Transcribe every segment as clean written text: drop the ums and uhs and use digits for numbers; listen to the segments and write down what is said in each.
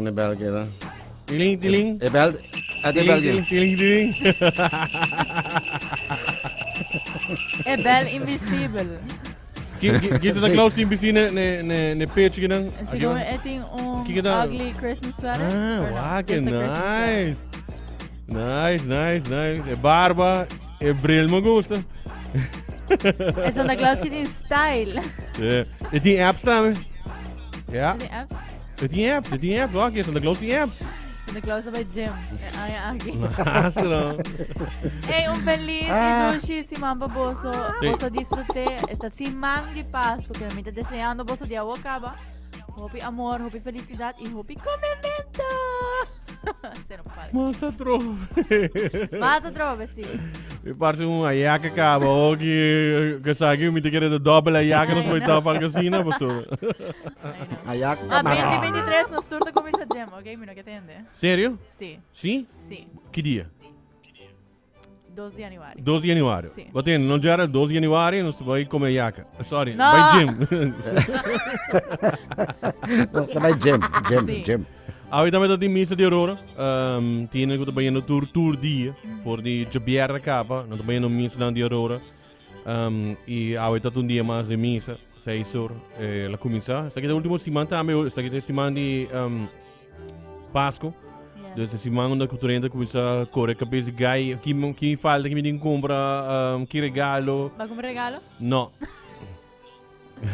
in België dan. Tiling, tiling. In België? Uit in België. Tiling, tiling. È bel invisibile. Gisteren de Klaus die piscine ne peertje dan. Siccome è un Kijk dan. ugly Christmas sweater. Ah, Or no? waken, Just a Christmas sweater. nice. E barba, e bril me gusta. È Santa Claus che in style. Het die apps staan. Ja, The apps. het die apps. Wacht, Santa Claus die apps. Santa Claus vai gym. Ugly. Astro. Hey, un feliz y dulcísimo baboso. Sí. Posso disfrutar esta semana de Pascua que me está deseando boso de agua acaba. Hopi amor, hopi felicidad y hopi comimento. Se non fare. Massa troppo. Basta troppo, sì. Mi pare una jacca cavo che sai che mi ti chiede doppia jacca non smettava per casina, posso. Ayak Ah, ka 2023 non sturta come sa gem, ok? Mino che tende? Serio? Sì, Sì? sì. Che dia? 2 di januari. 2 di januari. Sì. Va bene, non già 2 di januari, non si puoi come jacca. Sorry, No! vai gym. Basta vai gym. Sì. Gym. Avete mai dato in missa di Aurora? Tiene che dobbiamo tour dia voor die JBR capa, non dobbiamo missa dan di Aurora. E avete dato un dia mas de missa, 6 ore, la comincia. Sta che l'ultimo settimana também, sta che settimana di Pasco. Yeah. Dus si mango da cultura comincia a correre capisci gai chi falta che mi din compra chi regalo. Ma come regalo? No.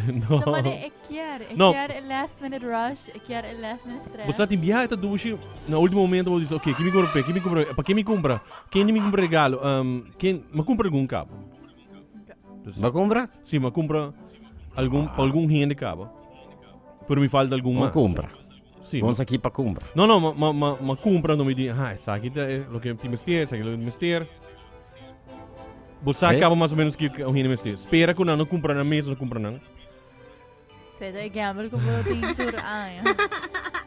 No, No. ma è chiaro. È No. chiaro il last minute rush. È chiaro il last minute stress. Você tem viagem tá duas no último momento vou dizer, ok, que me compra, para quem me compra? Quem me compra regalo? Quem me compra algum cabo? Dus, Ma compra? sim, me compra algum gente cabo. Pero me falta algum Ma mais. compra. Sim. Buon sa chi pa compra. No, ma compra non mi dice, ah, sa que é lo que te investir, sa que lo investir. Você acaba mais ou menos que o gente investir. Espera que não compra na mesa, não compra não. Sei da gamble come lo tintur.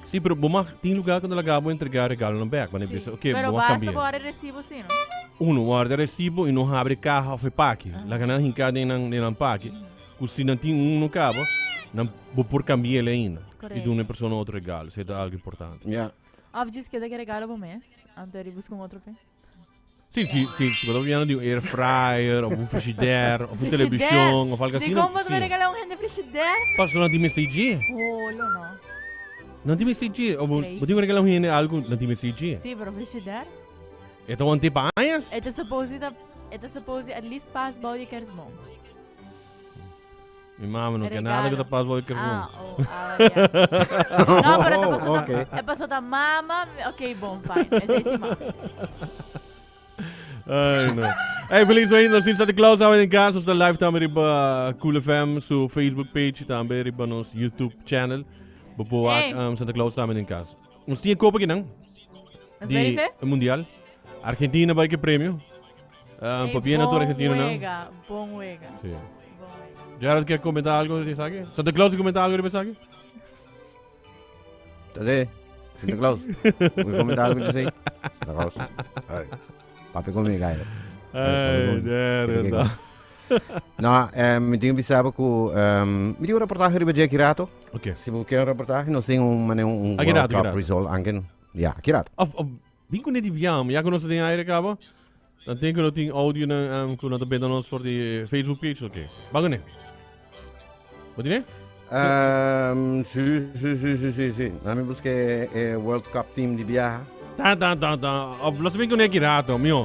Sim, pero bom, tem lugar quando ela acaba entregar regalo no back, quando pensa, ok, Pero vou basta cambiar. guardare il recibo, sì, no? Uno guarda il recibo e non apre caja o pacchi. La canal hincada in pacchi. Se não tem um no cabo, não vou por cambiare ainda. E de uma pessoa outro regalo, se é algo importante. Ja. Avgis che da che regalo per me? Ante ribusco un altro pe. Sim, quando viene di un air fryer, o un frigidaire, o una televisione, o algo Di assim. come dove regalare un hand frigidaire? Posso non ti messaggi? Oh, lo no. Non ti messaggi? O vuol dire regalare un hand algo, non ti messaggi? Sì, però frigidaire? E tu non ti paghias? È supposi at least pass body kersmon. Mi mamma non che nada che ti passa poi che Ah, vuoi. oh, yeah. No, però ok. è passato da mamma. Ok, buon, fine. E sei sì, ma. Ai, no. Hey, feliz ainda, sinds dat ik Klaus hou in casa, sta live também riba Cool FM, su Facebook page, também riba nos YouTube channel. Babuak, Hey. Santa Claus também in casa. Ons tinha kopen que não? Di Mundial. Argentina vai que prêmio. Papiena to Argentina não? Buon wega. Sim. Gerard quer comentar algo de saque? Santa Claus quer comentar algo de saque? Tade. Santa Claus. Vuoi commentare algo di sei? Santa Claus. Papi come gai. Ai, Gerard. No, mi tinha pensado que mi tinha reportagem riba Jackie Rato. Ok. Se você quer reportagem, nós temos um Akirato, World Cup Akirato. result anche. Ja, Akirato. Of wie kon dit viam? Ja, kono se tem aire cabo? Dan denk ik dat tem audio na kono dat benda nos voor die Facebook page, oké. Bagone. Wat die? Sì. Nami busque World Cup team di Biaha. Ta. Of las ben con Akirato, mio.